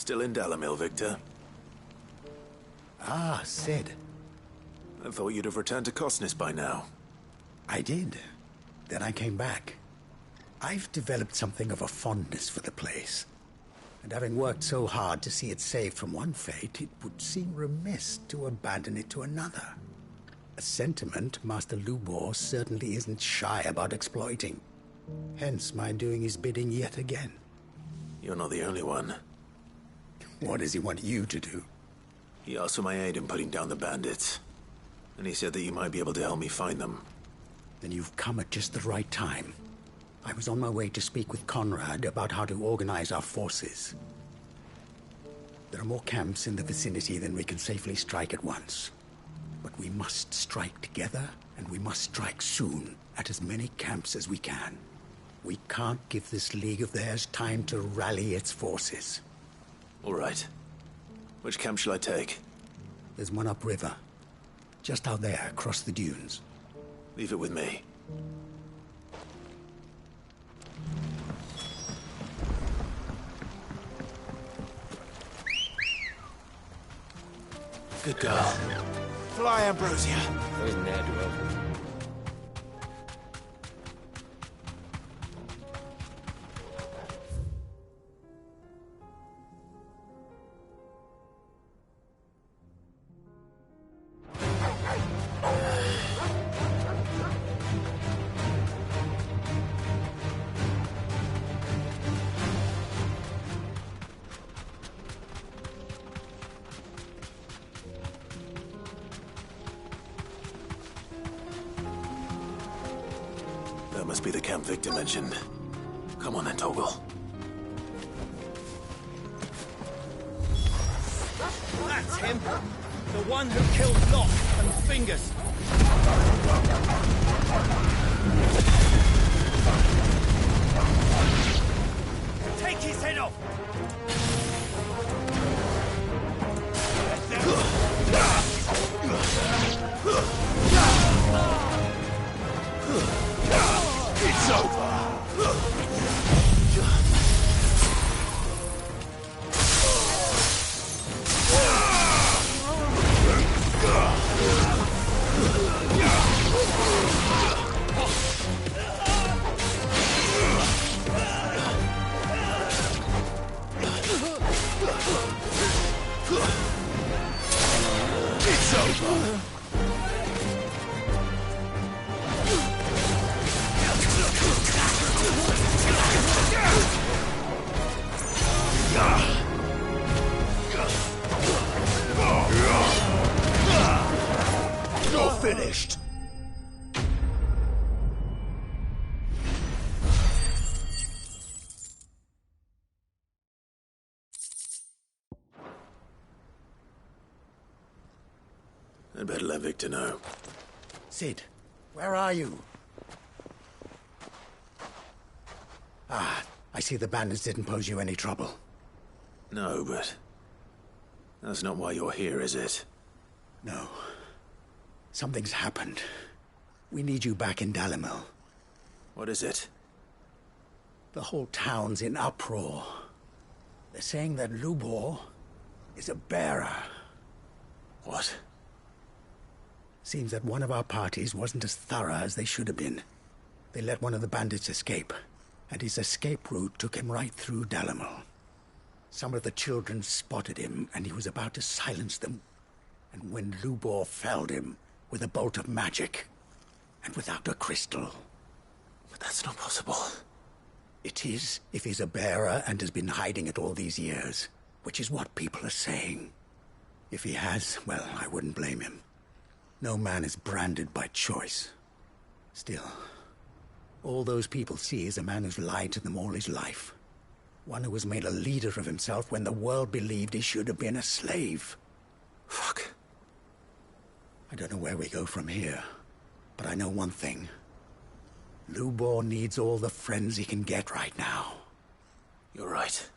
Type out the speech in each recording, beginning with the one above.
Still in Dalamil, Victor? Ah, Sid. I thought you'd have returned to Cosnis by now. I did. Then I came back. I've developed something of a fondness for the place. And having worked so hard to see it saved from one fate, it would seem remiss to abandon it to another. A sentiment Master Lubor certainly isn't shy about exploiting. Hence my doing his bidding yet again. You're not the only one. What does he want you to do? He asked for my aid in putting down the bandits. And he said that you might be able to help me find them. Then you've come at just the right time. I was on my way to speak with Conrad about how to organize our forces. There are more camps in the vicinity than we can safely strike at once. But we must strike together, and we must strike soon at as many camps as we can. We can't give this league of theirs time to rally its forces. All right. Which camp shall I take? There's one upriver. Just out there, across the dunes. Leave it with me. Good girl. Fly, Ambrosia. That must be the camp Victor mentioned. Come on then, Toggle. That's him! The one who killed Lot and Fingers! Take his head off! It's over! It's over! You're finished! I'd better let Victor know. Sid, where are you? Ah, I see the bandits didn't pose you any trouble. No, but that's not why you're here, is it? No. Something's happened. We need you back in Dalamil. What is it? The whole town's in uproar. They're saying that Lubor is a bearer. What? Seems that one of our parties wasn't as thorough as they should have been. They let one of the bandits escape, and his escape route took him right through Dalamil. Some of the children spotted him, and he was about to silence them. And when Lubor felled him with a bolt of magic, and without a crystal. But that's not possible. It is, if he's a bearer and has been hiding it all these years, which is what people are saying. If he has, well, I wouldn't blame him. No man is branded by choice. Still, all those people see is a man who's lied to them all his life. One who was made a leader of himself when the world believed he should have been a slave. Fuck. I don't know where we go from here, but I know one thing. Lubor needs all the friends he can get right now. You're right.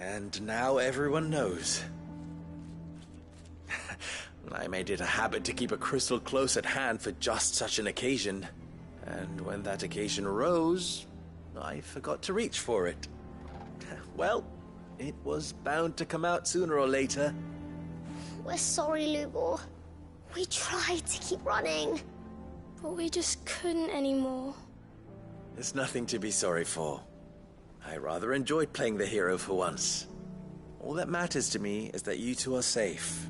And now everyone knows. I made it a habit to keep a crystal close at hand for just such an occasion. And when that occasion arose, I forgot to reach for it. Well, it was bound to come out sooner or later. We're sorry, Lubor. We tried to keep running, but we just couldn't anymore. There's nothing to be sorry for. I rather enjoyed playing the hero for once. All that matters to me is that you two are safe.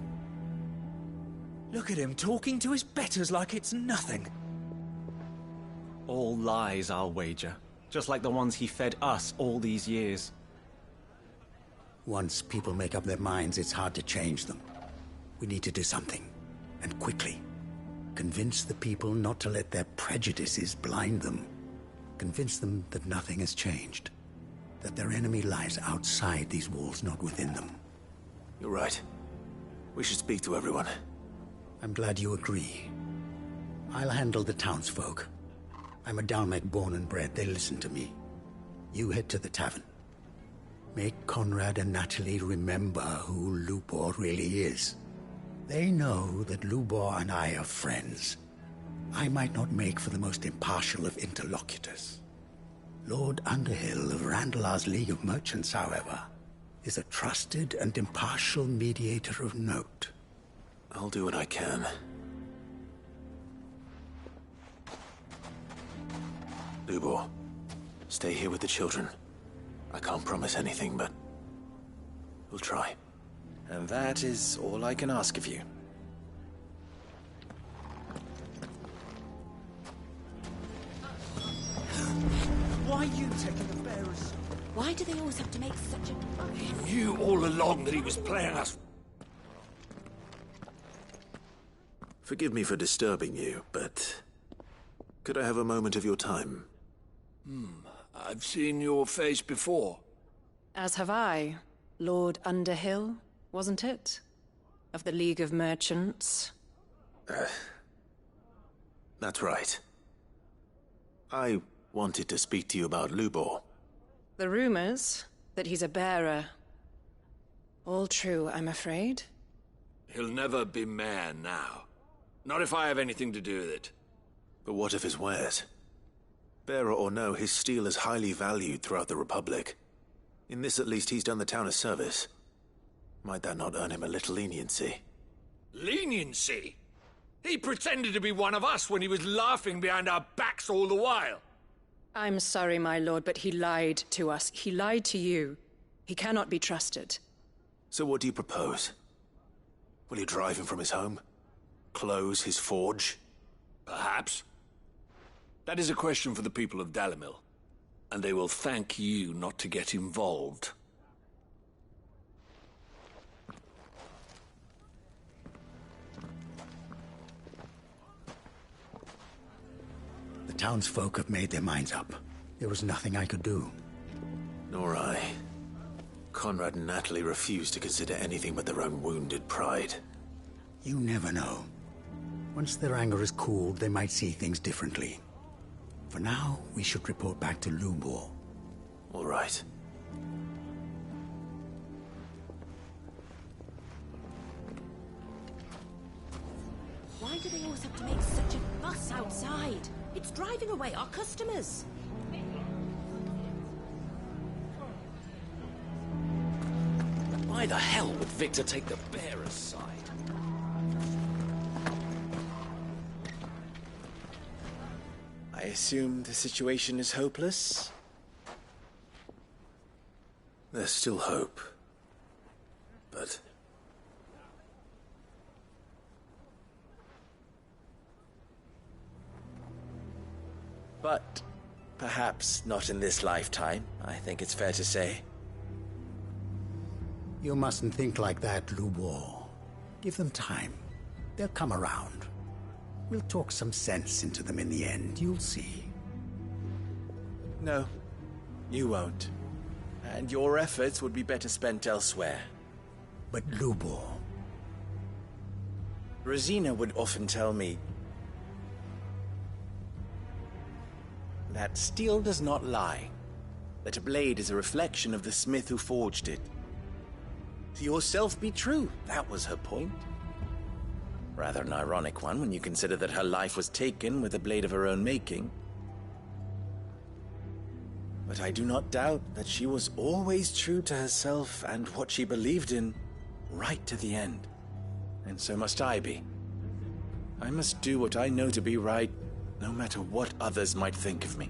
Look at him talking to his betters like it's nothing. All lies, I'll wager. Just like the ones he fed us all these years. Once people make up their minds, it's hard to change them. We need to do something, and quickly. Convince the people not to let their prejudices blind them. Convince them that nothing has changed. That their enemy lies outside these walls, not within them. You're right. We should speak to everyone. I'm glad you agree. I'll handle the townsfolk. I'm a Dalmek born and bred. They listen to me. You head to the tavern. Make Conrad and Natalie remember who Lubor really is. They know that Lubor and I are friends. I might not make for the most impartial of interlocutors. Lord Underhill of Randalar's League of Merchants, however, is a trusted and impartial mediator of note. I'll do what I can. Lubor, stay here with the children. I can't promise anything, but we'll try. And that is all I can ask of you. Why are you taking the bearers? Why do they always have to make such a... He knew all along that he was playing us. Forgive me for disturbing you, but could I have a moment of your time? I've seen your face before. As have I. Lord Underhill, wasn't it? Of the League of Merchants. That's right. I wanted to speak to you about Lubor. The rumors that he's a bearer. All true, I'm afraid. He'll never be mayor now. Not if I have anything to do with it. But what of his wares? Bearer or no, his steel is highly valued throughout the Republic. In this at least he's done the town a service. Might that not earn him a little leniency? Leniency? He pretended to be one of us when he was laughing behind our backs all the while. I'm sorry, my lord, but he lied to us. He lied to you. He cannot be trusted. So what do you propose? Will you drive him from his home? Close his forge? Perhaps. That is a question for the people of Dalimil, and they will thank you not to get involved. The townsfolk have made their minds up. There was nothing I could do. Nor I. Conrad and Natalie refused to consider anything but their own wounded pride. You never know. Once their anger is cooled, they might see things differently. For now, we should report back to Lubor. All right. Why do they always have to make such a fuss outside? It's driving away our customers. Why the hell would Victor take the bearer's side? I assume the situation is hopeless? There's still hope. But perhaps not in this lifetime, I think it's fair to say. You mustn't think like that, Lubor. Give them time. They'll come around. We'll talk some sense into them in the end, you'll see. No, you won't. And your efforts would be better spent elsewhere. But Lubor... Rosina would often tell me that steel does not lie, that a blade is a reflection of the smith who forged it. to yourself be true. That was her point. Rather an ironic one when you consider that her life was taken with a blade of her own making. But I do not doubt that she was always true to herself and what she believed in, right to the end. And so must I be. I must do what I know to be right, no matter what others might think of me.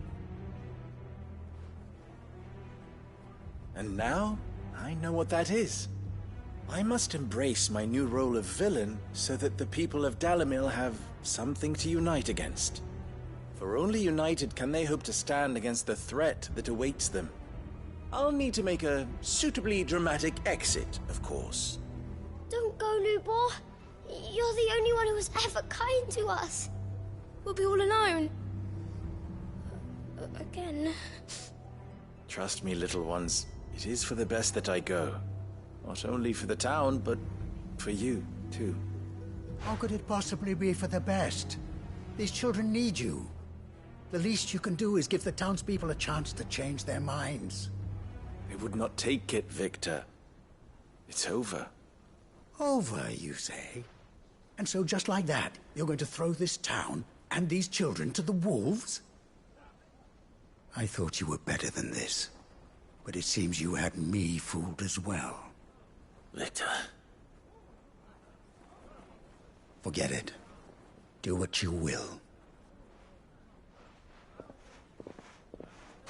And now, I know what that is. I must embrace my new role of villain so that the people of Dalimil have something to unite against. For only united can they hope to stand against the threat that awaits them. I'll need to make a suitably dramatic exit, of course. Don't go, Lubor. You're the only one who was ever kind to us. We'll be all alone. Again. Trust me, little ones. It is for the best that I go. Not only for the town, but for you, too. How could it possibly be for the best? These children need you. The least you can do is give the townspeople a chance to change their minds. They would not take it, Victor. It's over. Over, you say? And so just like that, you're going to throw this town and these children to the wolves? I thought you were better than this. But it seems you had me fooled as well. Victor. Forget it. Do what you will.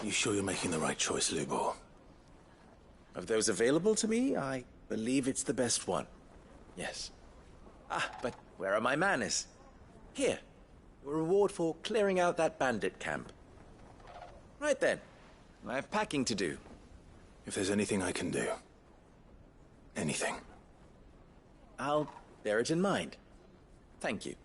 You sure you're making the right choice, Lubor? Of those available to me, I believe it's the best one. Yes. Ah, but where are my manners? Here. Your reward for clearing out that bandit camp. Right then. I have packing to do. If there's anything I can do. Anything. I'll bear it in mind. Thank you.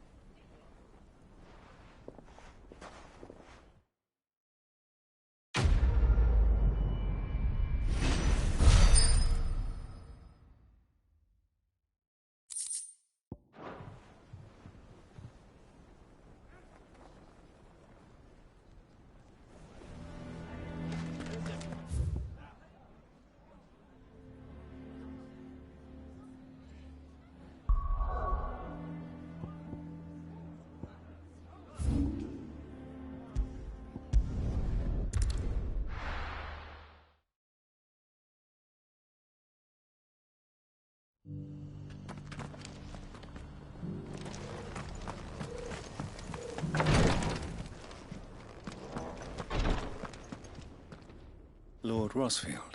Lord Rosfield,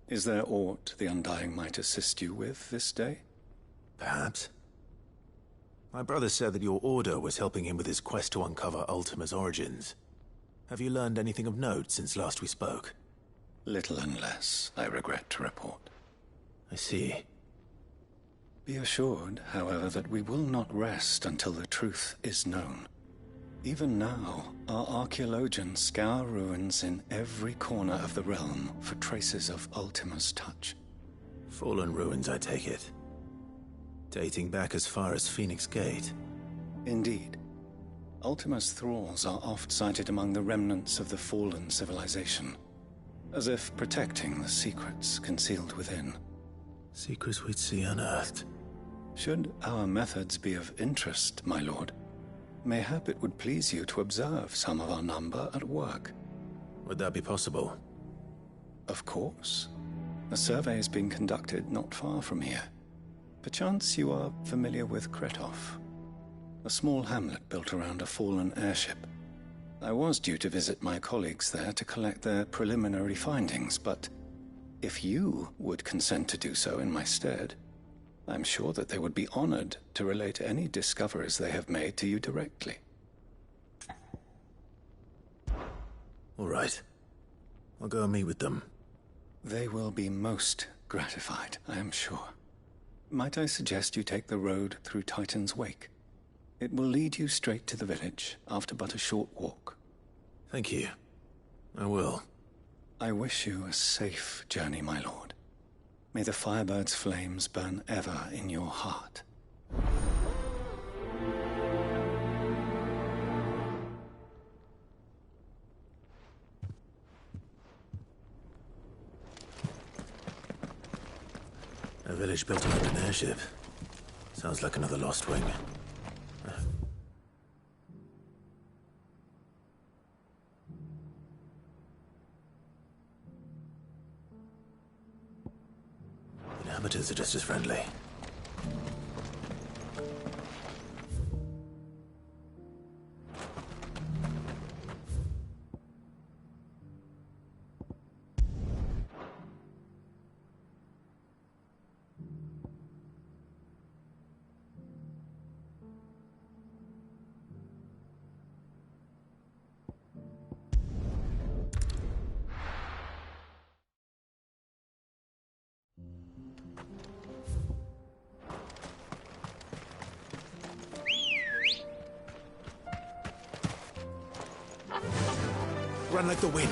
is there aught the Undying might assist you with this day? Perhaps. My brother said that your order was helping him with his quest to uncover Ultima's origins. Have you learned anything of note since last we spoke? Little and less, I regret to report. I see. Be assured, however, that we will not rest until the truth is known. Even now, our archaeologians scour ruins in every corner of the realm for traces of Ultima's touch. Fallen ruins, I take it. Dating back as far as Phoenix Gate. Indeed. Ultima's thralls are oft sighted among the remnants of the fallen civilization, as if protecting the secrets concealed within. Secrets we'd see unearthed. Should our methods be of interest, my lord, mayhap it would please you to observe some of our number at work. Would that be possible? Of course. A survey is being conducted not far from here. Perchance you are familiar with Kretov, a small hamlet built around a fallen airship. I was due to visit my colleagues there to collect their preliminary findings, but if you would consent to do so in my stead, I'm sure that they would be honored to relate any discoveries they have made to you directly. All right. I'll go and meet with them. They will be most gratified, I am sure. Might I suggest you take the road through Titan's Wake? It will lead you straight to the village after but a short walk. Thank you. I will. I wish you a safe journey, my lord. May the Firebird's flames burn ever in your heart. A village built around an airship. Sounds like another lost wing. Inhabitants are just as friendly. Run like the wind.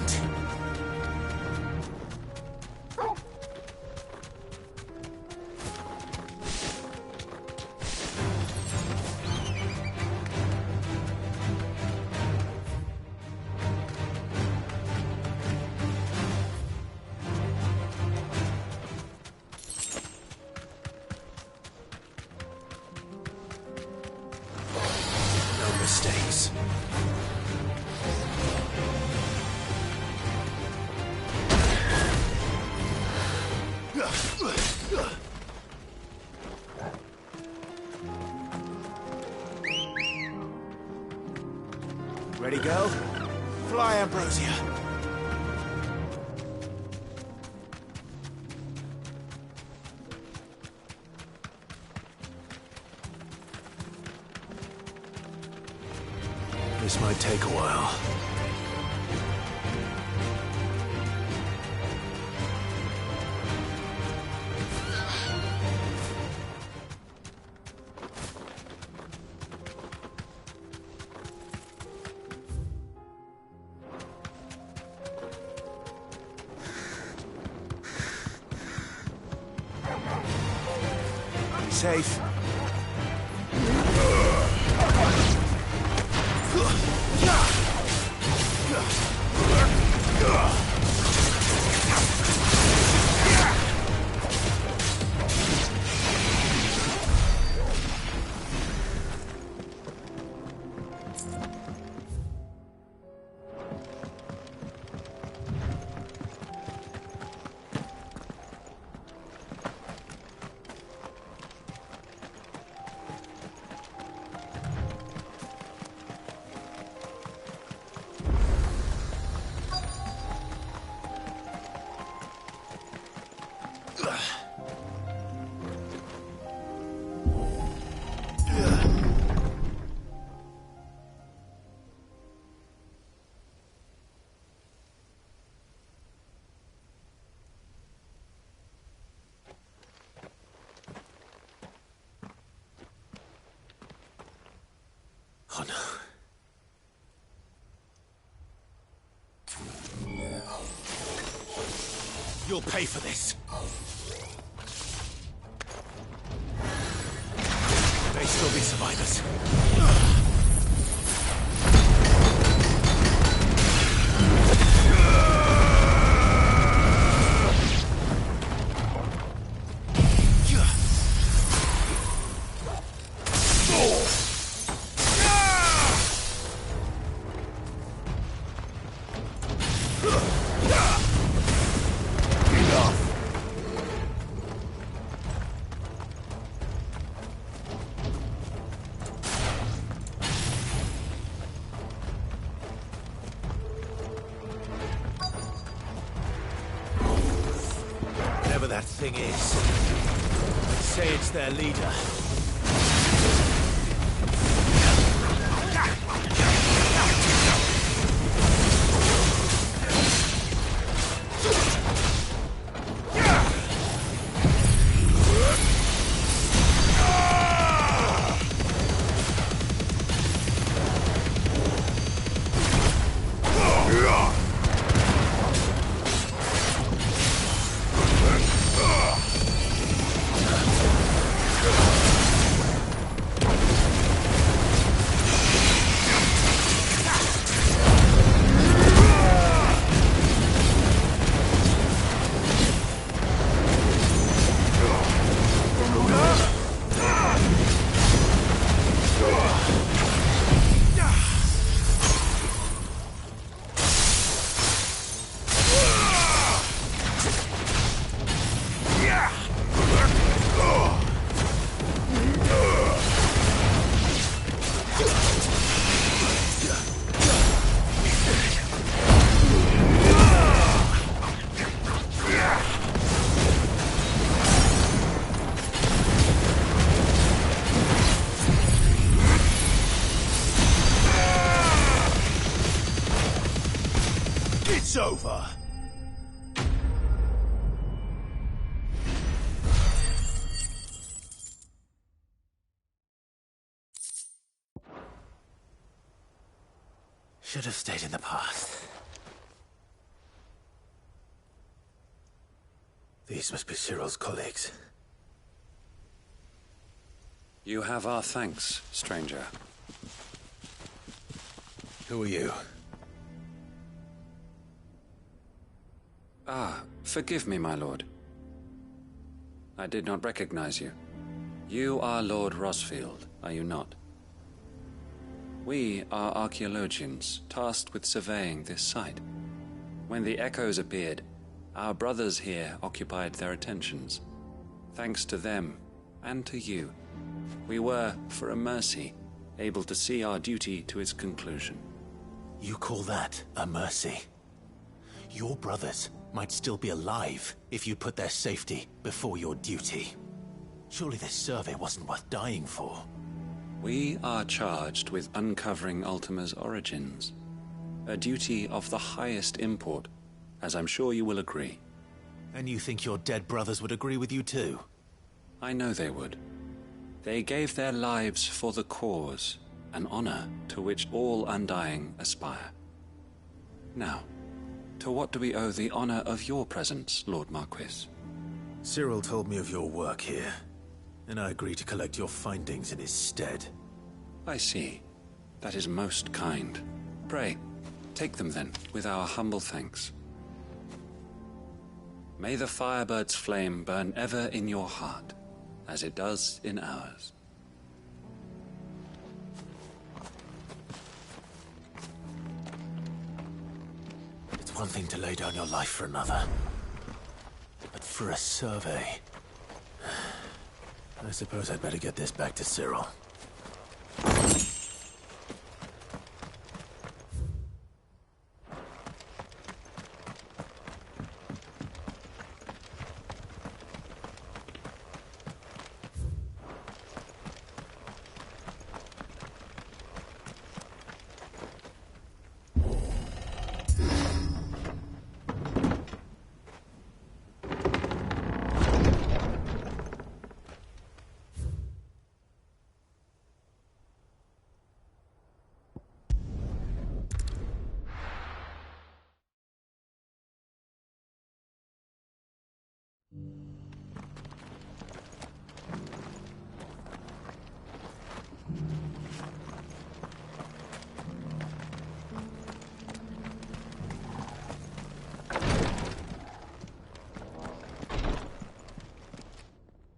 No mistakes. Ready, go? Fly, Ambrosia. This might take a while. Safe. Oh no. You'll pay for this. May still be survivors. Whatever that thing is, say it's their leader. Should have stayed in the past. These must be Cyril's colleagues. You have our thanks, stranger. Who are you? Ah, forgive me, my lord. I did not recognize you. You are Lord Rosfield, are you not? We are archaeologians, tasked with surveying this site. When the echoes appeared, our brothers here occupied their attentions. Thanks to them, and to you, we were, for a mercy, able to see our duty to its conclusion. You call that a mercy? Your brothers might still be alive if you put their safety before your duty. Surely this survey wasn't worth dying for. We are charged with uncovering Ultima's origins. A duty of the highest import, as I'm sure you will agree. And you think your dead brothers would agree with you too? I know they would. They gave their lives for the cause, an honor to which all Undying aspire. Now, to what do we owe the honor of your presence, Lord Marquis? Cyril told me of your work here, and I agreed to collect your findings in his stead. I see. That is most kind. Pray, take them then, with our humble thanks. May the Firebird's flame burn ever in your heart, as it does in ours. It's one thing to lay down your life for another, but for a survey... I suppose I'd better get this back to Cyril.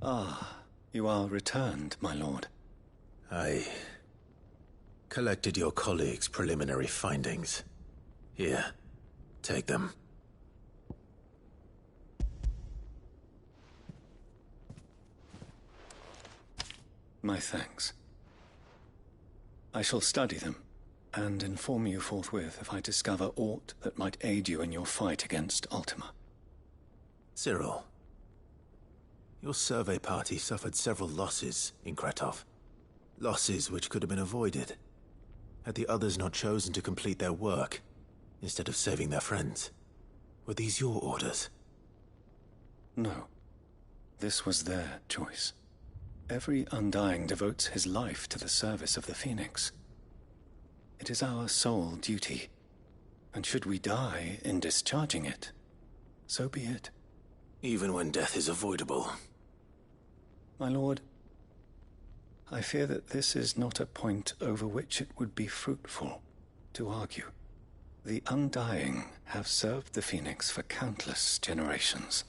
Ah, you are returned, my lord. I collected your colleagues' preliminary findings. Here, take them. My thanks. I shall study them, and inform you forthwith if I discover aught that might aid you in your fight against Ultima. Cyril, your survey party suffered several losses in Kretov. Losses which could have been avoided, had the others not chosen to complete their work, instead of saving their friends. Were these your orders? No. This was their choice. Every Undying devotes his life to the service of the Phoenix. It is our sole duty, and should we die in discharging it, so be it. Even when death is avoidable. My lord, I fear that this is not a point over which it would be fruitful to argue. The Undying have served the Phoenix for countless generations,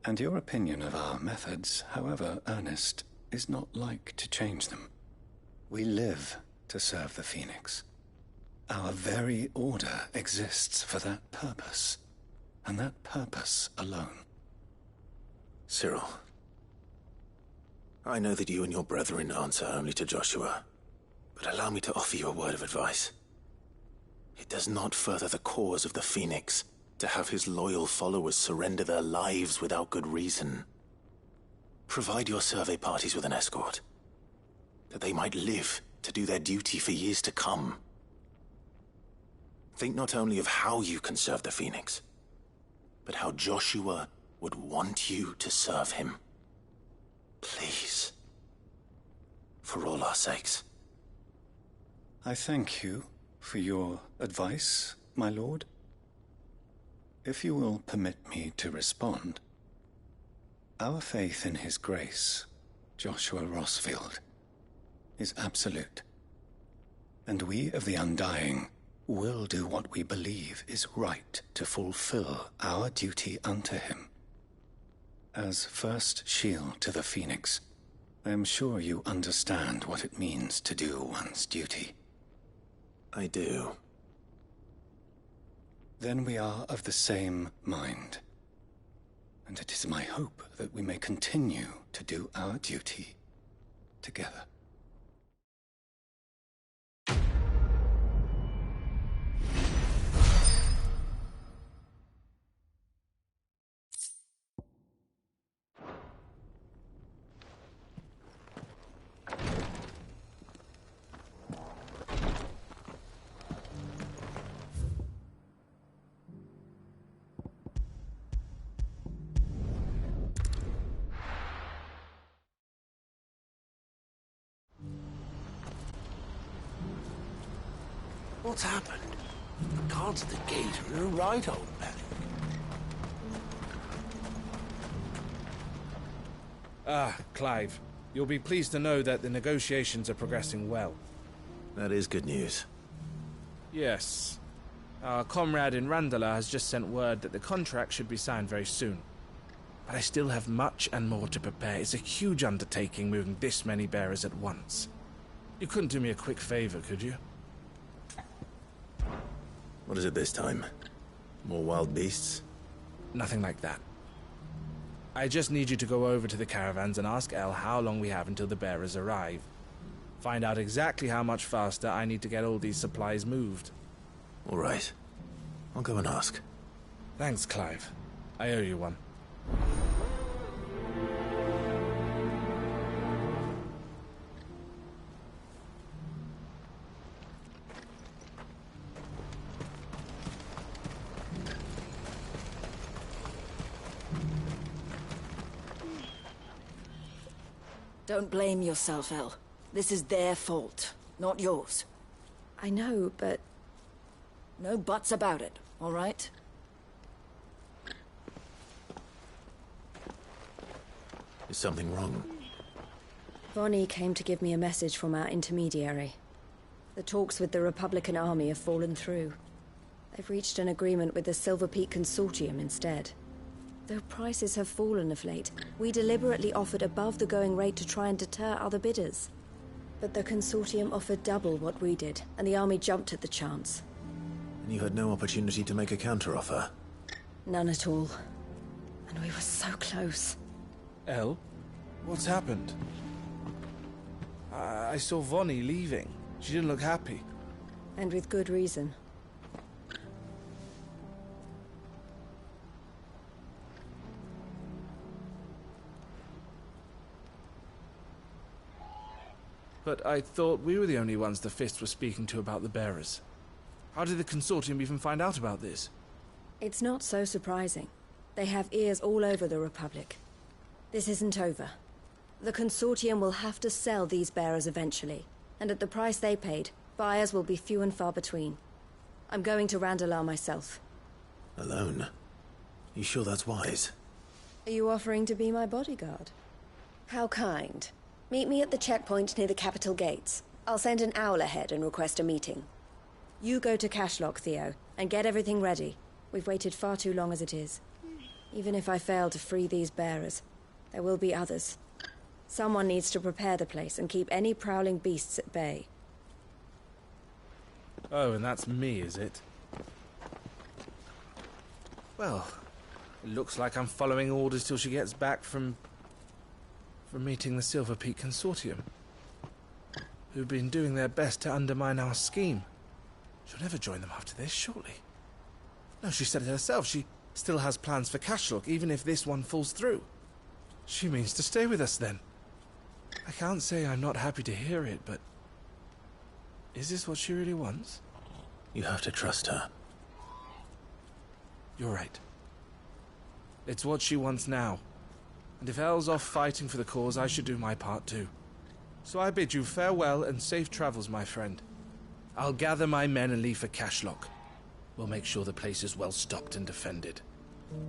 and your opinion of our methods, however earnest, is not like to change them. We live to serve the Phoenix. Our very order exists for that purpose, and that purpose alone. Cyril, I know that you and your brethren answer only to Joshua, but allow me to offer you a word of advice. It does not further the cause of the Phoenix to have his loyal followers surrender their lives without good reason. Provide your survey parties with an escort, that they might live to do their duty for years to come. Think not only of how you can serve the Phoenix, but how Joshua would want you to serve him. Please. For all our sakes. I thank you, for your advice, my lord. If you will permit me to respond, our faith in his grace, Joshua Rossfield, is absolute. And we of the Undying will do what we believe is right to fulfill our duty unto him. As first shield to the Phoenix, I am sure you understand what it means to do one's duty. I do. Then we are of the same mind. And it is my hope that we may continue to do our duty together. What's happened? The guards at the gate are in a right old panic. Clive. You'll be pleased to know that the negotiations are progressing well. That is good news. Yes. Our comrade in Randala has just sent word that the contract should be signed very soon. But I still have much and more to prepare. It's a huge undertaking moving this many bearers at once. You couldn't do me a quick favor, could you? What is it this time? More wild beasts? Nothing like that. I just need you to go over to the caravans and ask El how long we have until the bearers arrive. Find out exactly how much faster I need to get all these supplies moved. All right. I'll go and ask. Thanks, Clive. I owe you one. Don't blame yourself, El. This is their fault, not yours. I know, but... No buts about it, all right? Is something wrong? Vonnie came to give me a message from our intermediary. The talks with the Republican army have fallen through. They've reached an agreement with the Silver Peak Consortium instead. Though prices have fallen of late, we deliberately offered above the going rate to try and deter other bidders. But the Consortium offered double what we did, and the army jumped at the chance. And you had no opportunity to make a counteroffer? None at all. And we were so close. El? What's happened? I saw Vonnie leaving. She didn't look happy. And with good reason. But I thought we were the only ones the Fist were speaking to about the bearers. How did the Consortium even find out about this? It's not so surprising. They have ears all over the Republic. This isn't over. The Consortium will have to sell these bearers eventually, and at the price they paid, buyers will be few and far between. I'm going to Randalar myself. Alone? You sure that's wise? Are you offering to be my bodyguard? How kind. Meet me at the checkpoint near the capital gates. I'll send an owl ahead and request a meeting. You go to Cashlock, Theo, and get everything ready. We've waited far too long as it is. Even if I fail to free these bearers, there will be others. Someone needs to prepare the place and keep any prowling beasts at bay. Oh, and that's me, is it? Well, it looks like I'm following orders till she gets back from meeting the Silver Peak Consortium, who've been doing their best to undermine our scheme. She'll never join them after this, surely. No, she said it herself. She still has plans for Cashlock, even if this one falls through. She means to stay with us, then. I can't say I'm not happy to hear it, but... is this what she really wants? You have to trust her. You're right. It's what she wants now. And if El's off fighting for the cause, I should do my part too. So I bid you farewell and safe travels, my friend. I'll gather my men and leave for Cashlock. We'll make sure the place is well stocked and defended.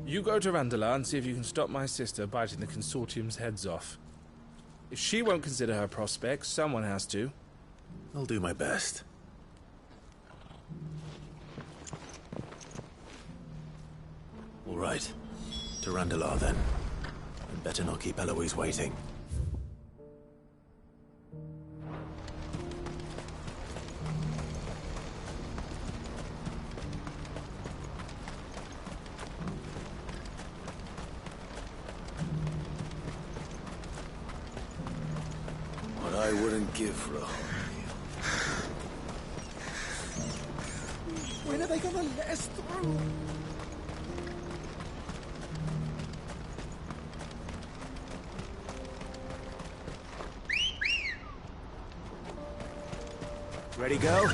You go to Randalar and see if you can stop my sister biting the Consortium's heads off. If she won't consider her prospects, someone has to. I'll do my best. All right. To Randalar, then. And better not keep Eloise waiting. What I wouldn't give for a home When are they gonna let us through? Ready, go?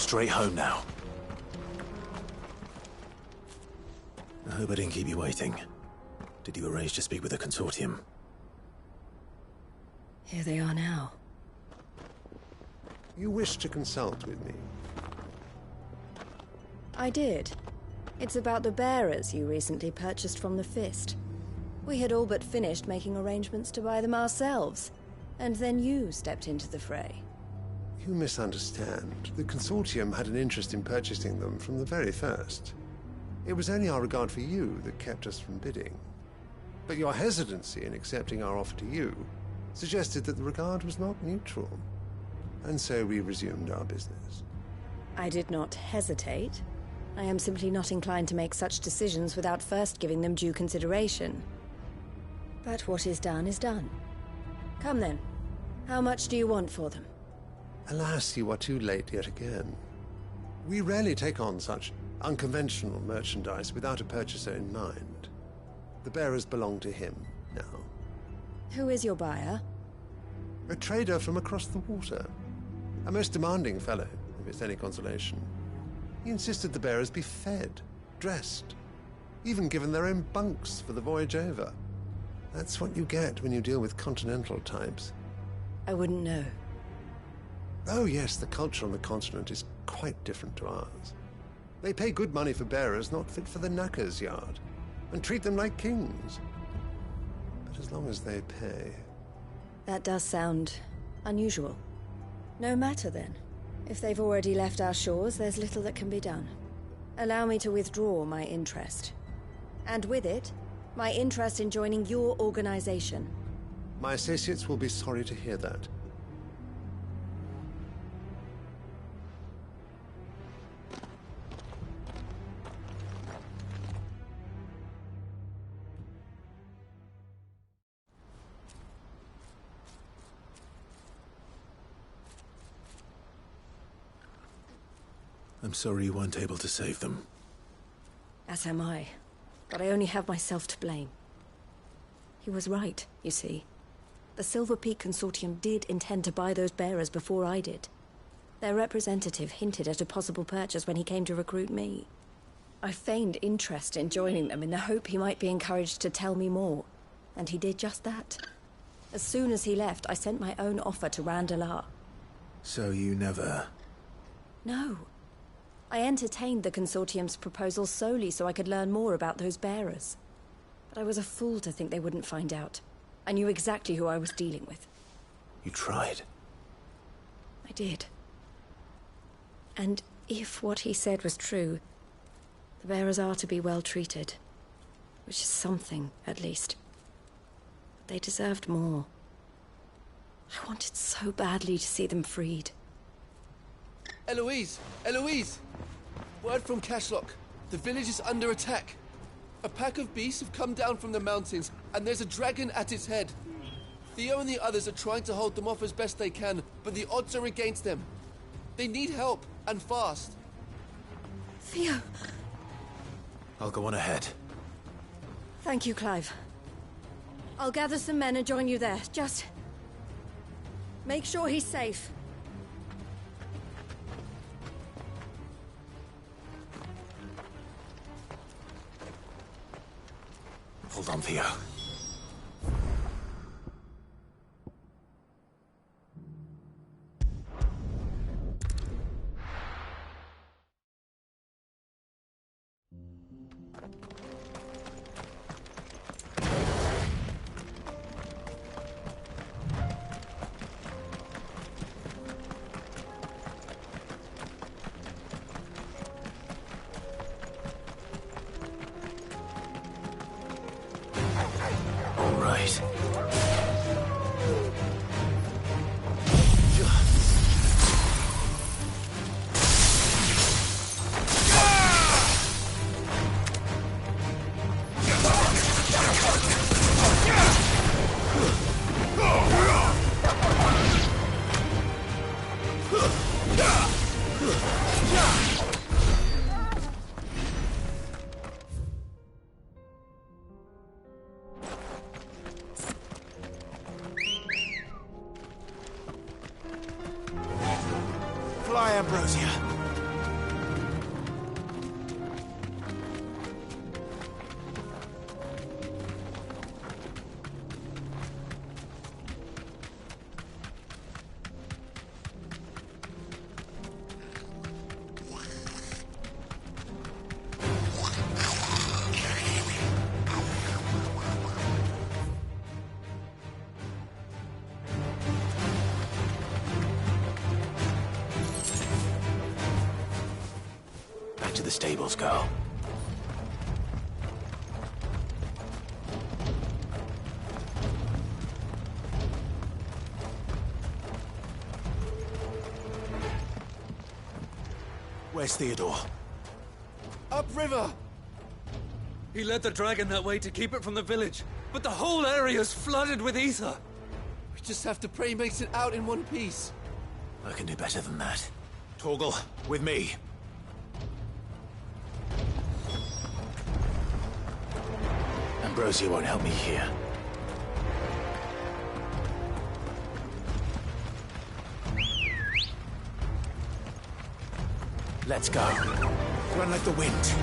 Straight home now. I hope I didn't keep you waiting. Did you arrange to speak with the Consortium? Here they are now. You wish to consult with me? I did. It's about the bearers you recently purchased from the Fist. We had all but finished making arrangements to buy them ourselves, and then you stepped into the fray. You misunderstand. The Consortium had an interest in purchasing them from the very first. It was only our regard for you that kept us from bidding. But your hesitancy in accepting our offer to you suggested that the regard was not mutual. And so we resumed our business. I did not hesitate. I am simply not inclined to make such decisions without first giving them due consideration. But what is done is done. Come then. How much do you want for them? Alas, you are too late yet again. We rarely take on such unconventional merchandise without a purchaser in mind. The bearers belong to him now. Who is your buyer? A trader from across the water. A most demanding fellow, if it's any consolation. He insisted the bearers be fed, dressed, even given their own bunks for the voyage over. That's what you get when you deal with continental types. I wouldn't know. Oh yes, the culture on the continent is quite different to ours. They pay good money for bearers not fit for the knacker's yard, and treat them like kings. But as long as they pay... That does sound unusual. No matter then. If they've already left our shores, there's little that can be done. Allow me to withdraw my interest. And with it, my interest in joining your organization. My associates will be sorry to hear that. I'm sorry you weren't able to save them. As am I. But I only have myself to blame. He was right, you see. The Silver Peak Consortium did intend to buy those bearers before I did. Their representative hinted at a possible purchase when he came to recruit me. I feigned interest in joining them in the hope he might be encouraged to tell me more. And he did just that. As soon as he left, I sent my own offer to Randalar. So you never... No. I entertained the Consortium's proposal solely so I could learn more about those bearers. But I was a fool to think they wouldn't find out. I knew exactly who I was dealing with. You tried. I did. And if what he said was true, the bearers are to be well treated. Which is something, at least. But they deserved more. I wanted so badly to see them freed. Eloise! Eloise! Word from Cashlock. The village is under attack. A pack of beasts have come down from the mountains, and there's a dragon at its head. Theo and the others are trying to hold them off as best they can, but the odds are against them. They need help, and fast. Theo. I'll go on ahead. Thank you, Clive. I'll gather some men and join you there. Just make sure he's safe. Hold on, Theo. To the stables go. Where's Theodore? Upriver! He led the dragon that way to keep it from the village, but the whole area's flooded with ether. We just have to pray he makes it out in one piece. I can do better than that. Torgal, with me. Ambrosia won't help me here. Let's go. Run like the wind.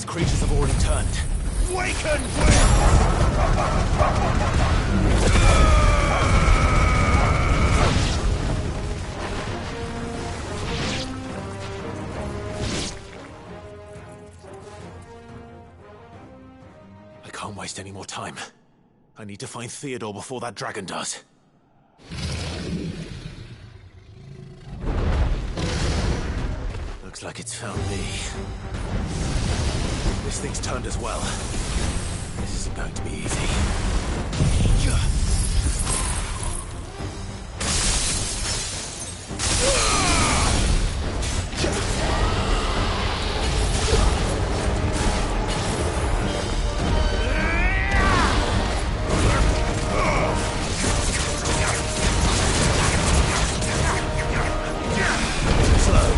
Creatures have already turned. Waken, I can't waste any more time. I need to find Theodore before that dragon does. Looks like it's found me. This thing's turned as well. This isn't going to be easy. Slow.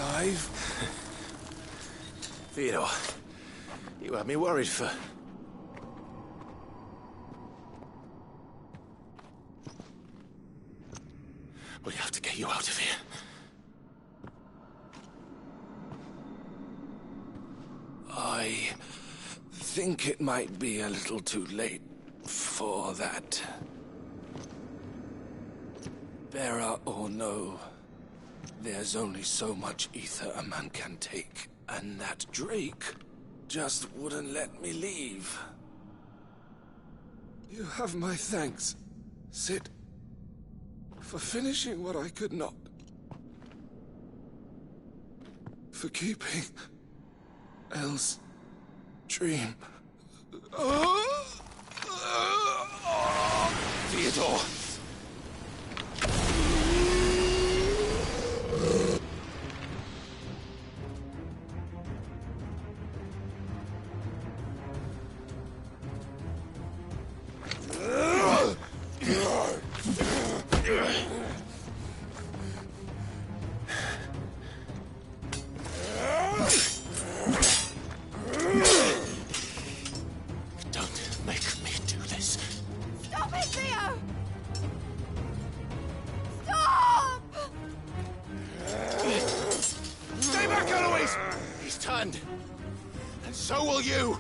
Clive. Theodore, you had me worried for... We have to get you out of here. I think it might be a little too late for that. Bearer or no, there's only so much ether a man can take, and that Drake just wouldn't let me leave. You have my thanks, Sid, for finishing what I could not. For keeping Elle's dream. Theodore! Don't make me do this. Stop it, Theo! Stop! Stay back, Eloise! He's turned. And so will you!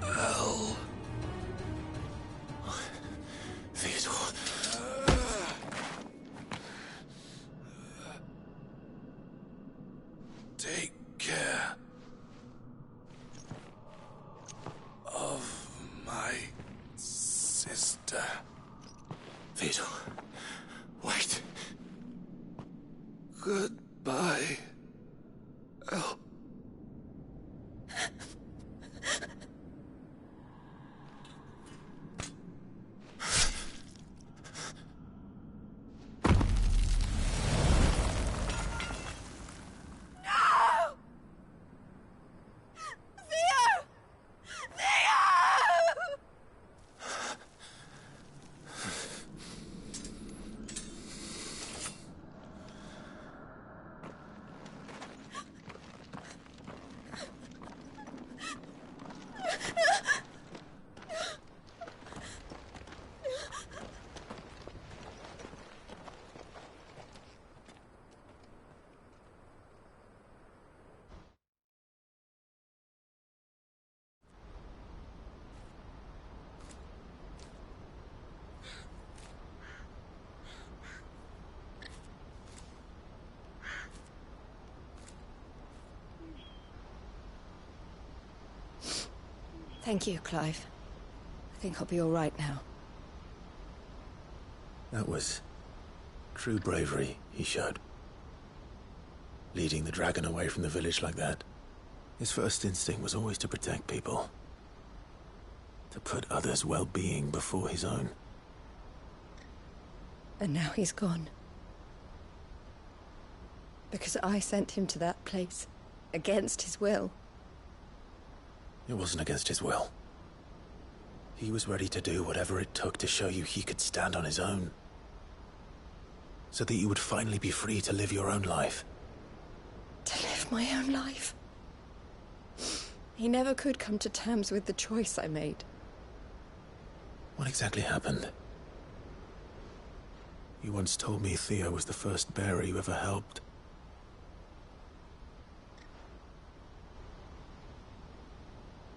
Elle. Theodore. Take care of my sister. Theodore, wait. Goodbye, Elle. Thank you, Clive. I think I'll be all right now. That was true bravery he showed. Leading the dragon away from the village like that. His first instinct was always to protect people. To put others' well-being before his own. And now he's gone. Because I sent him to that place, against his will. It wasn't against his will. He was ready to do whatever it took to show you he could stand on his own. So that you would finally be free to live your own life. To live my own life? He never could come to terms with the choice I made. What exactly happened? You once told me Theo was the first bearer you ever helped.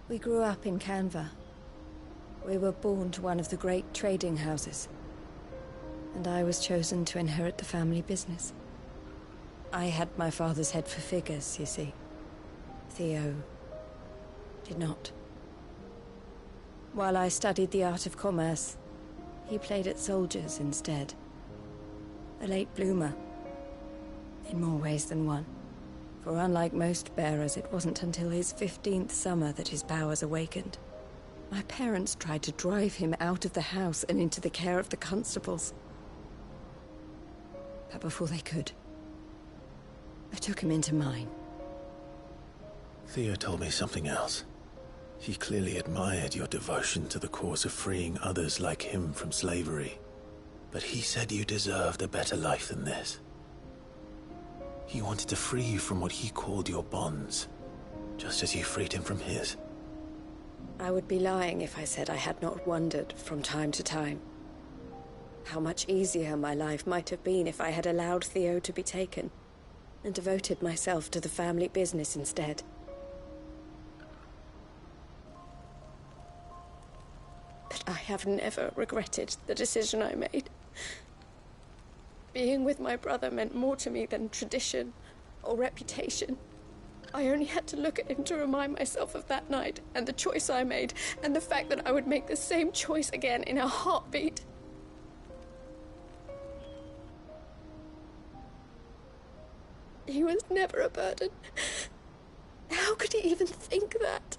We grew up in Canva. We were born to one of the great trading houses. And I was chosen to inherit the family business. I had my father's head for figures, you see. Theo did not. While I studied the art of commerce, he played at soldiers instead. A late bloomer. In more ways than one. For unlike most bearers, it wasn't until his 15th summer that his powers awakened. My parents tried to drive him out of the house and into the care of the constables. But before they could, I took him into mine. Theo told me something else. He clearly admired your devotion to the cause of freeing others like him from slavery. But he said you deserved a better life than this. He wanted to free you from what he called your bonds, just as you freed him from his. I would be lying if I said I had not wondered from time to time how much easier my life might have been if I had allowed Theo to be taken and devoted myself to the family business instead. But I have never regretted the decision I made. Being with my brother meant more to me than tradition or reputation. I only had to look at him to remind myself of that night and the choice I made and the fact that I would make the same choice again in a heartbeat. He was never a burden. How could he even think that?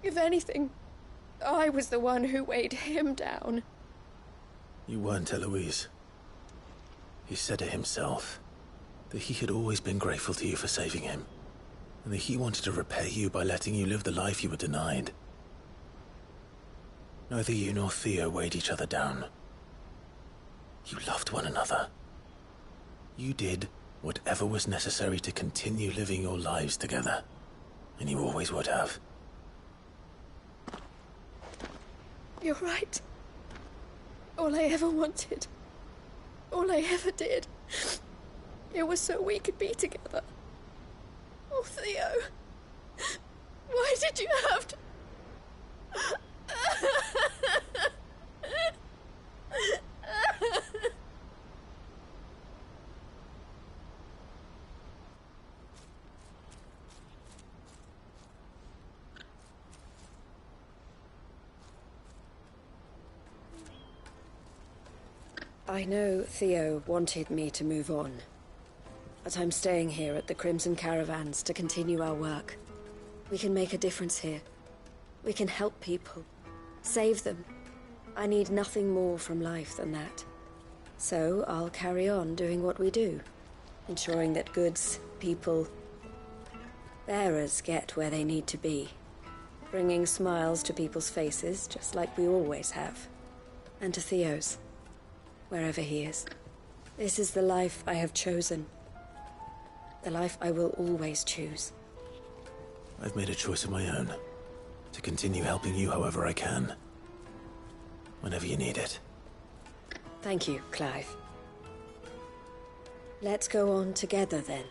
If anything, I was the one who weighed him down. You weren't, Eloise. He said it himself, that he had always been grateful to you for saving him, and that he wanted to repay you by letting you live the life you were denied. Neither you nor Theo weighed each other down. You loved one another. You did whatever was necessary to continue living your lives together, and you always would have. You're right. All I ever wanted, all I ever did, it was so we could be together. Oh, Theo, why did you have to... I know Theo wanted me to move on, but I'm staying here at the Crimson Caravans to continue our work. We can make a difference here. We can help people, save them. I need nothing more from life than that. So I'll carry on doing what we do, ensuring that goods, people, bearers get where they need to be, bringing smiles to people's faces just like we always have, and to Theo's. Wherever he is. This is the life I have chosen. The life I will always choose. I've made a choice of my own, to continue helping you however I can. Whenever you need it. Thank you, Clive. Let's go on together then.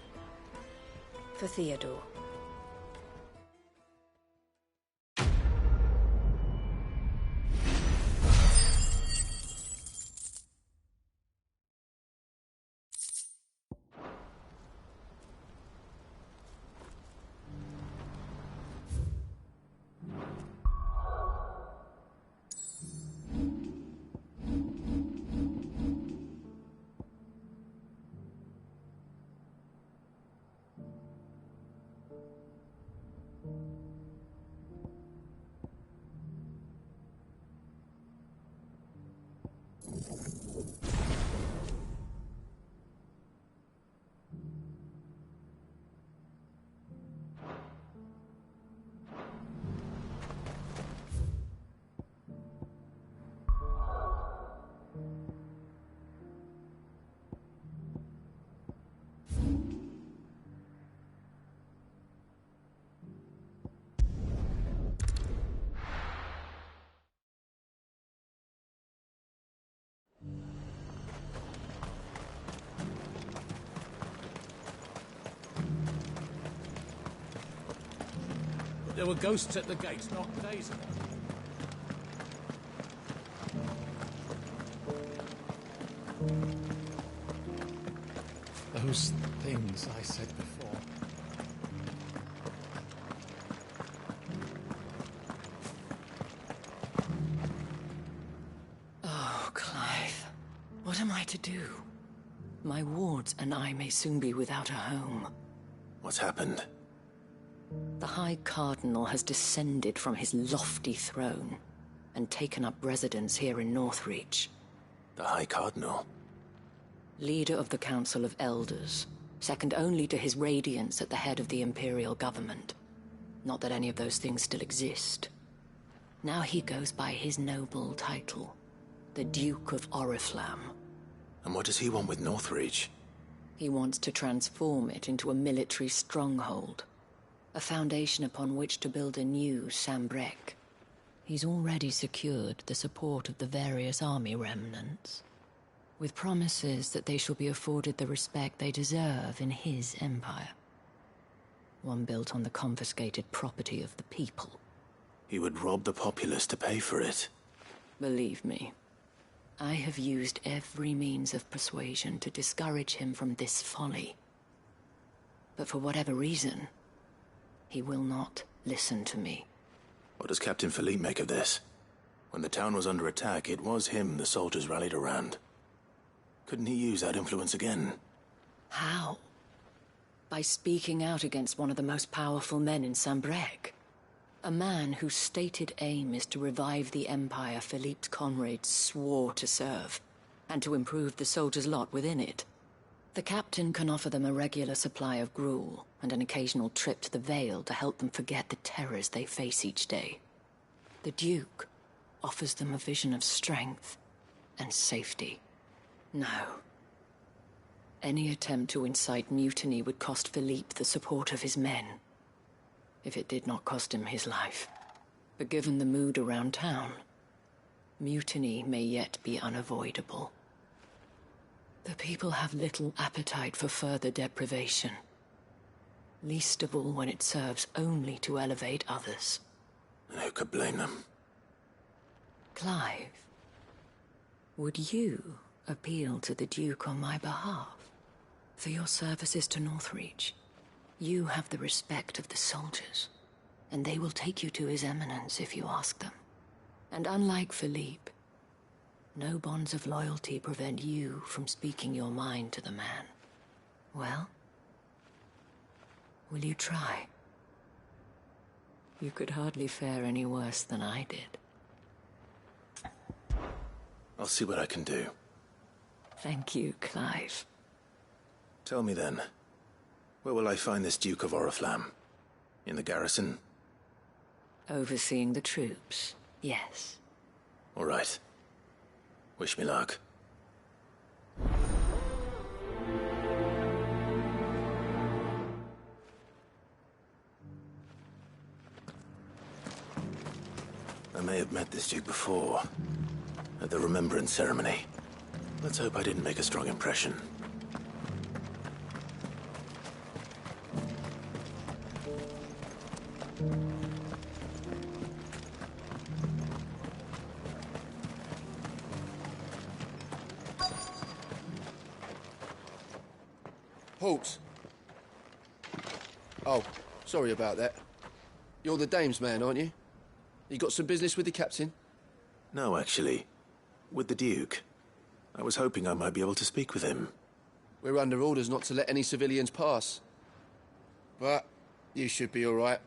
For Theodore. There were ghosts at the gates not days ago. Those things I said before. Oh, Clive. What am I to do? My wards and I may soon be without a home. What's happened? The High Cardinal has descended from his lofty throne and taken up residence here in Northreach. The High Cardinal? Leader of the Council of Elders, second only to his Radiance at the head of the Imperial government. Not that any of those things still exist. Now he goes by his noble title, the Duke of Oriflamme. And what does he want with Northreach? He wants to transform it into a military stronghold, a foundation upon which to build a new Sambrec. He's already secured the support of the various army remnants, with promises that they shall be afforded the respect they deserve in his empire. One built on the confiscated property of the people. He would rob the populace to pay for it. Believe me, I have used every means of persuasion to discourage him from this folly. But for whatever reason, he will not listen to me. What does Captain Philippe make of this? When the town was under attack, it was him the soldiers rallied around. Couldn't he use that influence again? How? By speaking out against one of the most powerful men in Sambrec. A man whose stated aim is to revive the empire Philippe's comrades swore to serve, and to improve the soldiers' lot within it. The captain can offer them a regular supply of gruel, and an occasional trip to the Vale to help them forget the terrors they face each day. The Duke offers them a vision of strength and safety. No. Any attempt to incite mutiny would cost Philippe the support of his men, if it did not cost him his life. But given the mood around town, mutiny may yet be unavoidable. The people have little appetite for further deprivation, least of all when it serves only to elevate others. And who could blame them? Clive, would you appeal to the Duke on my behalf? For your services to Northreach, you have the respect of the soldiers, and they will take you to His Eminence if you ask them. And unlike Philippe, no bonds of loyalty prevent you from speaking your mind to the man. Well, will you try? You could hardly fare any worse than I did. I'll see what I can do. Thank you, Clive. Tell me then, where will I find this Duke of Oriflamme? In the garrison? Overseeing the troops, yes. All right. Wish me luck. I may have met this Duke before, at the Remembrance Ceremony. Let's hope I didn't make a strong impression. Halt! Oh, sorry about that. You're the dame's man, aren't you? You got some business with the captain? No, actually. With the Duke. I was hoping I might be able to speak with him. We're under orders not to let any civilians pass. But you should be all right.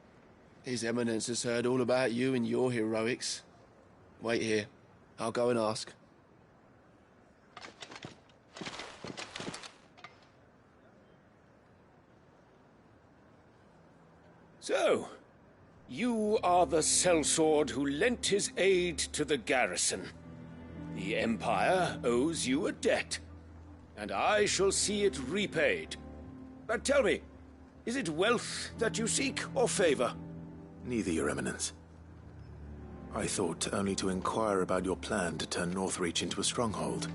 His Eminence has heard all about you and your heroics. Wait here. I'll go and ask. So, you are the sellsword who lent his aid to the garrison. The Empire owes you a debt, and I shall see it repaid. But tell me, is it wealth that you seek, or favor? Neither, Your Eminence. I thought only to inquire about your plan to turn Northreach into a stronghold.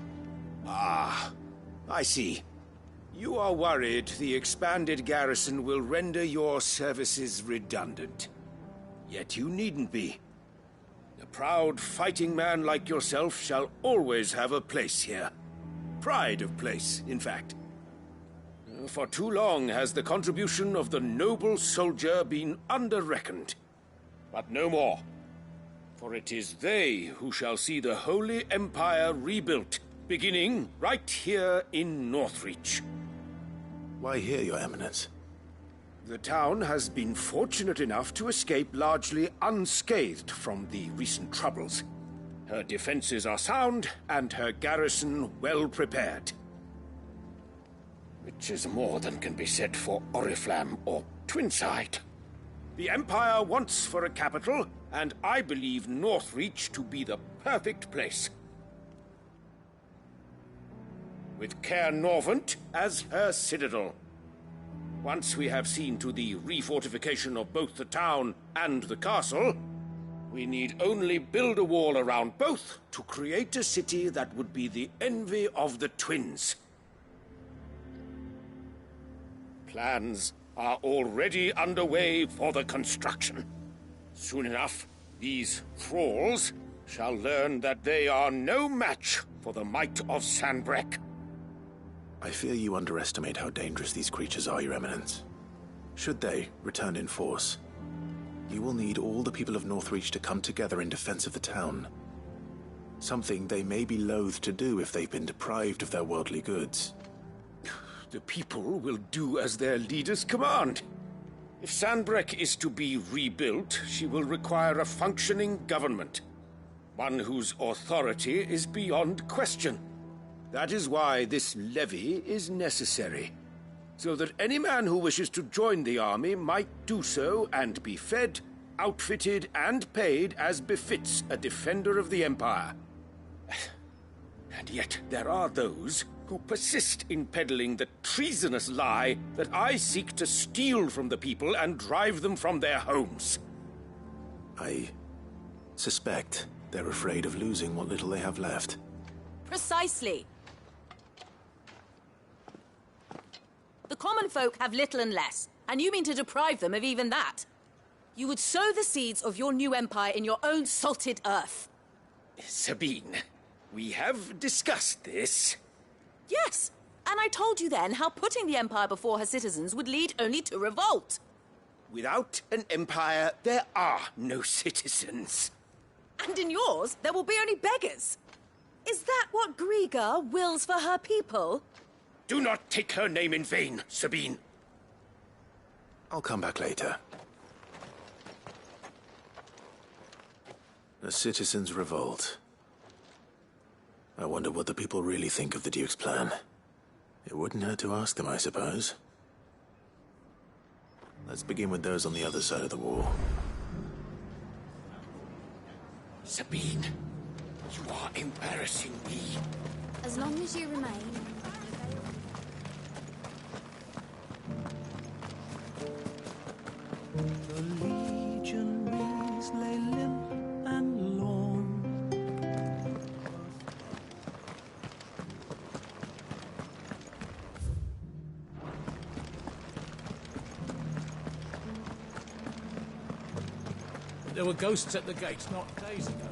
Ah, I see. You are worried the expanded garrison will render your services redundant. Yet you needn't be. A proud fighting man like yourself shall always have a place here. Pride of place, in fact. For too long has the contribution of the noble soldier been under-reckoned. But no more. For it is they who shall see the Holy Empire rebuilt, beginning right here in Northreach. Why here, Your Eminence? The town has been fortunate enough to escape largely unscathed from the recent troubles. Her defenses are sound, and her garrison well prepared. Which is more than can be said for Oriflamme or Twinside. The Empire wants for a capital, and I believe Northreach to be the perfect place. With Caer Norvent as her citadel. Once we have seen to the refortification of both the town and the castle, we need only build a wall around both to create a city that would be the envy of the twins. Plans are already underway for the construction. Soon enough, these thralls shall learn that they are no match for the might of Sanbreque. I fear you underestimate how dangerous these creatures are, Your Eminence. Should they return in force, you will need all the people of Northreach to come together in defense of the town. Something they may be loath to do if they've been deprived of their worldly goods. The people will do as their leaders command. If Sanbreque is to be rebuilt, she will require a functioning government. One whose authority is beyond question. That is why this levy is necessary. So that any man who wishes to join the army might do so and be fed, outfitted, and paid as befits a defender of the Empire. And yet there are those who persist in peddling the treasonous lie that I seek to steal from the people and drive them from their homes. I suspect they're afraid of losing what little they have left. Precisely. The common folk have little and less, and you mean to deprive them of even that. You would sow the seeds of your new empire in your own salted earth. Sabine, we have discussed this. Yes, and I told you then how putting the empire before her citizens would lead only to revolt. Without an empire, there are no citizens. And in yours, there will be only beggars. Is that what Griga wills for her people? Do not take her name in vain, Sabine. I'll come back later. A citizens' revolt. I wonder what the people really think of the Duke's plan. It wouldn't hurt to ask them, I suppose. Let's begin with those on the other side of the wall. Sabine, you are embarrassing me. As long as you remain. The legionaries lay limp and lorn. There were ghosts at the gates not days ago.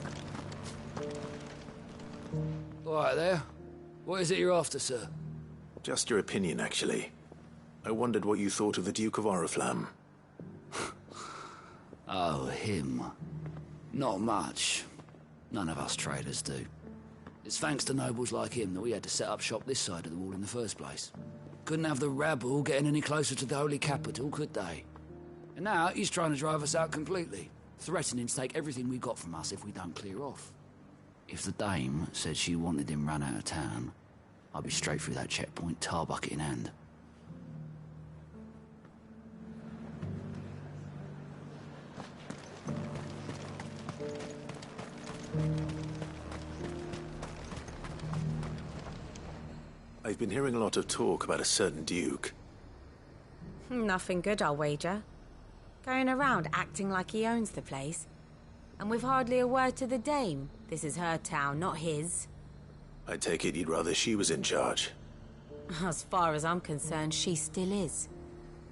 All right there. What is it you're after, sir? Just your opinion, actually. I wondered what you thought of the Duke of Oriflamme. Oh, him. Not much. None of us traders do. It's thanks to nobles like him that we had to set up shop this side of the wall in the first place. Couldn't have the rabble getting any closer to the holy capital, could they? And now he's trying to drive us out completely, threatening to take everything we got from us if we don't clear off. If the dame said she wanted him run out of town, I'd be straight through that checkpoint, tar bucket in hand. I've been hearing a lot of talk about a certain Duke. Nothing good, I'll wager. Going around acting like he owns the place. And with hardly a word to the dame. This is her town, not his. I take it you'd rather she was in charge. As far as I'm concerned, she still is.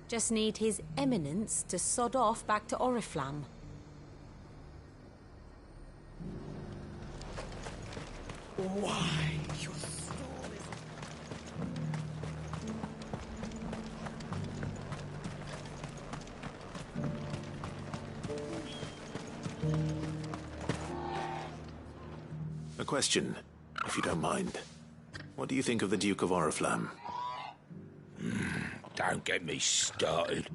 Just need his eminence to sod off back to Oriflamme. Why? Your A question, if you don't mind. What do you think of the Duke of Oriflamme? Don't get me started.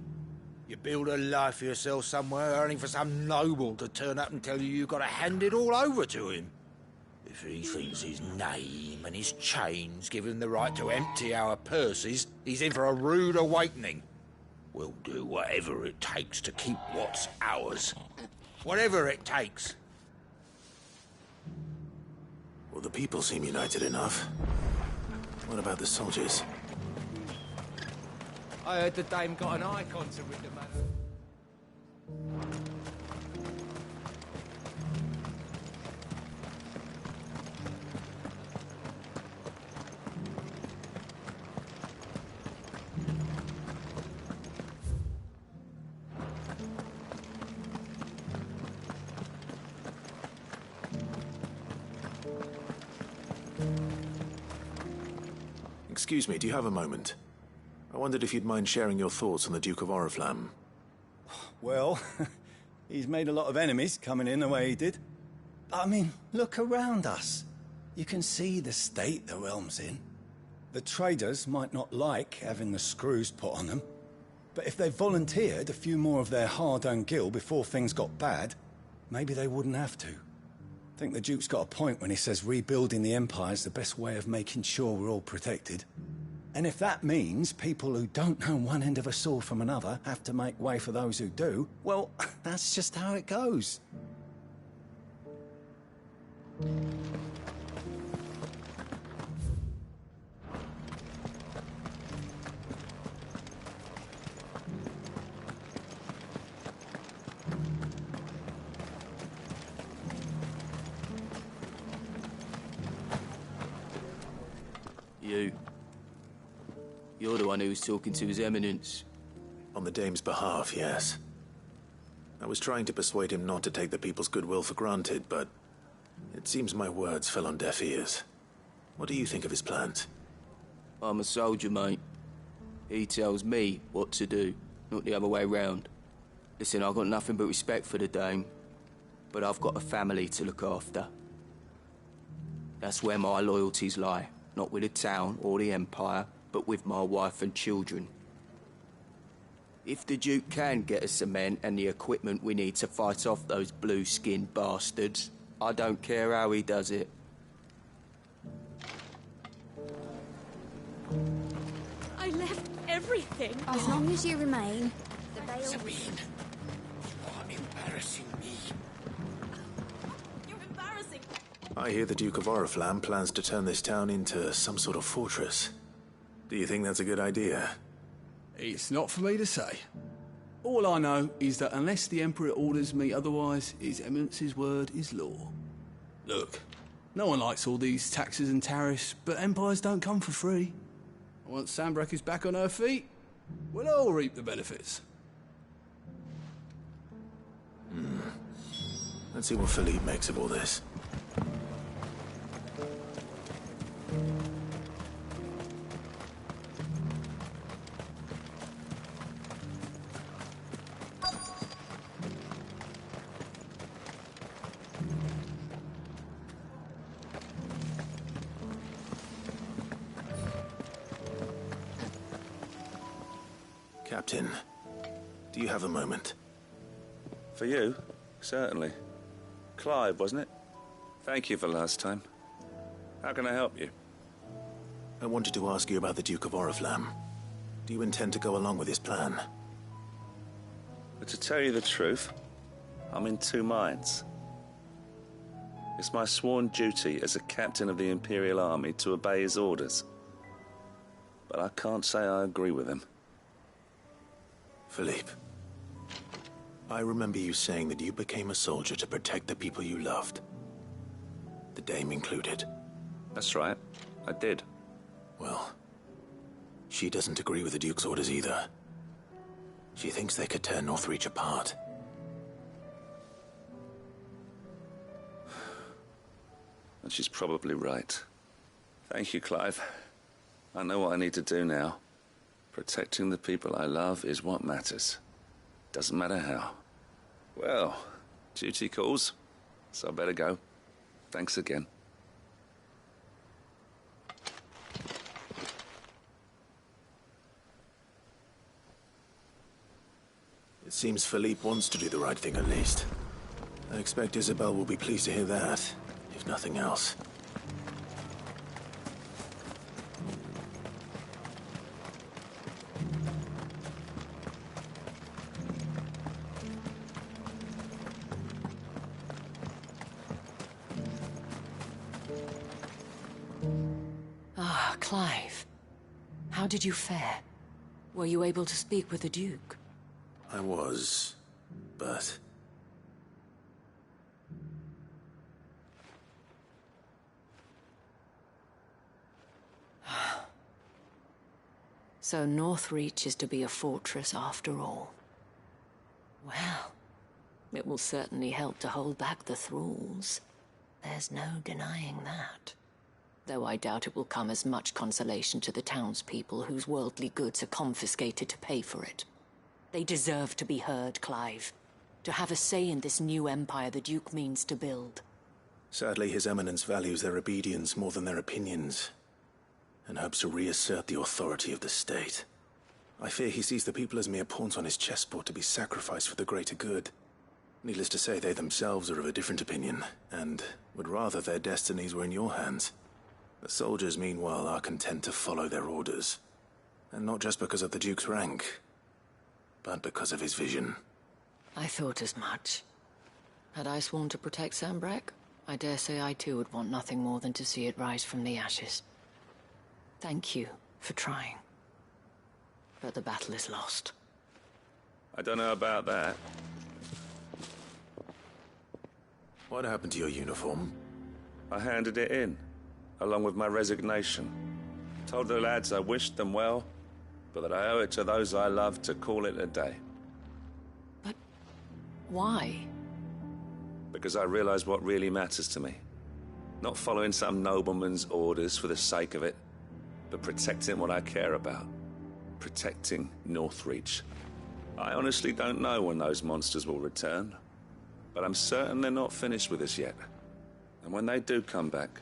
You build a life for yourself somewhere, only for some noble to turn up and tell you got to hand it all over to him. If he thinks his name and his chains give him the right to empty our purses, he's in for a rude awakening. We'll do whatever it takes to keep what's ours. Whatever it takes. Well, the people seem united enough. What about the soldiers? I heard the dame got an icon to rid the man of. Excuse me, do you have a moment? I wondered if you'd mind sharing your thoughts on the Duke of Oriflamme. Well, he's made a lot of enemies coming in the way he did. I mean, look around us. You can see the state the realm's in. The traders might not like having the screws put on them, but if they volunteered a few more of their hard-earned gil before things got bad, maybe they wouldn't have to. I think the Duke's got a point when he says rebuilding the Empire's the best way of making sure we're all protected. And if that means people who don't know one end of a sword from another have to make way for those who do, well, that's just how it goes. You're the one who was talking to His Eminence. On the Dame's behalf, yes. I was trying to persuade him not to take the people's goodwill for granted, but it seems my words fell on deaf ears. What do you think of his plans? I'm a soldier, mate. He tells me what to do, not the other way round. Listen, I've got nothing but respect for the Dame, but I've got a family to look after. That's where my loyalties lie, not with the town or the Empire, but with my wife and children. If the Duke can get us the men and the equipment we need to fight off those blue-skinned bastards, I don't care how he does it. I left everything. As long as you remain, the Vale... Sabine, you are embarrassing me. You're embarrassing. I hear the Duke of Oriflamme plans to turn this town into some sort of fortress. Do you think that's a good idea? It's not for me to say. All I know is that unless the Emperor orders me otherwise, His Eminence's word is law. Look, no one likes all these taxes and tariffs, but empires don't come for free. Once Sanbreque is back on her feet, we'll all reap the benefits. Let's see what Philippe makes of all this. Captain, do you have a moment? For you? Certainly. Clive, wasn't it? Thank you for last time. How can I help you? I wanted to ask you about the Duke of Oriflamme. Do you intend to go along with his plan? But to tell you the truth, I'm in two minds. It's my sworn duty as a captain of the Imperial Army to obey his orders. But I can't say I agree with him. Philippe, I remember you saying that you became a soldier to protect the people you loved. The Dame included. That's right. I did. Well, she doesn't agree with the Duke's orders either. She thinks they could tear Northreach apart. And she's probably right. Thank you, Clive. I know what I need to do now. Protecting the people I love is what matters. Doesn't matter how. Well, duty calls, so I better go. Thanks again. It seems Philippe wants to do the right thing at least. I expect Isabel will be pleased to hear that, if nothing else. Clive, how did you fare? Were you able to speak with the Duke? I was, but... So Northreach is to be a fortress after all. Well, it will certainly help to hold back the thralls. There's no denying that. Though I doubt it will come as much consolation to the townspeople whose worldly goods are confiscated to pay for it. They deserve to be heard, Clive. To have a say in this new empire the Duke means to build. Sadly, His Eminence values their obedience more than their opinions, and hopes to reassert the authority of the state. I fear he sees the people as mere pawns on his chessboard to be sacrificed for the greater good. Needless to say, they themselves are of a different opinion, and would rather their destinies were in your hands. The soldiers, meanwhile, are content to follow their orders. And not just because of the Duke's rank, but because of his vision. I thought as much. Had I sworn to protect Sanbreque, I dare say I too would want nothing more than to see it rise from the ashes. Thank you for trying. But the battle is lost. I don't know about that. What happened to your uniform? I handed it in, along with my resignation. Told the lads I wished them well, but that I owe it to those I love to call it a day. Why? Because I realize what really matters to me. Not following some nobleman's orders for the sake of it, but protecting what I care about. Protecting Northreach. I honestly don't know when those monsters will return, but I'm certain they're not finished with us yet. And when they do come back,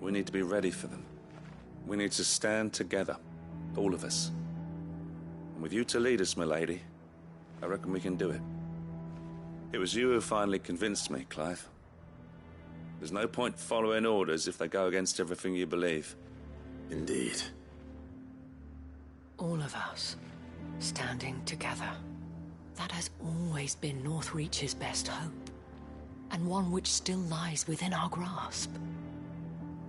we need to be ready for them. We need to stand together, all of us. And with you to lead us, milady, I reckon we can do it. It was you who finally convinced me, Clive. There's no point following orders if they go against everything you believe. Indeed. All of us, standing together. That has always been Northreach's best hope, and one which still lies within our grasp.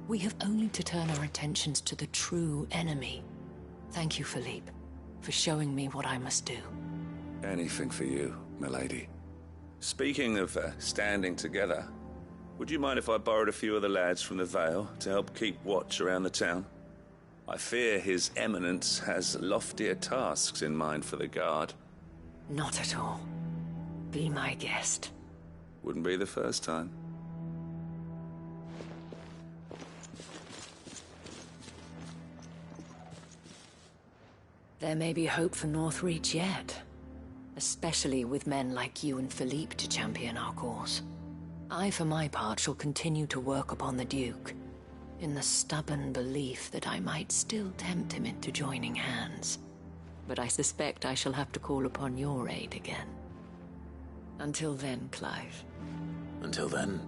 We have only to turn our attentions to the true enemy. Thank you, Philippe, for showing me what I must do. Anything for you, milady. Speaking of standing together, would you mind if I borrowed a few of the lads from the Vale to help keep watch around the town? I fear His Eminence has loftier tasks in mind for the guard. Not at all. Be my guest. Wouldn't be the first time. There may be hope for Northreach yet. Especially with men like you and Philippe to champion our cause. I, for my part, shall continue to work upon the Duke, in the stubborn belief that I might still tempt him into joining hands. But I suspect I shall have to call upon your aid again. Until then, Clive. Until then...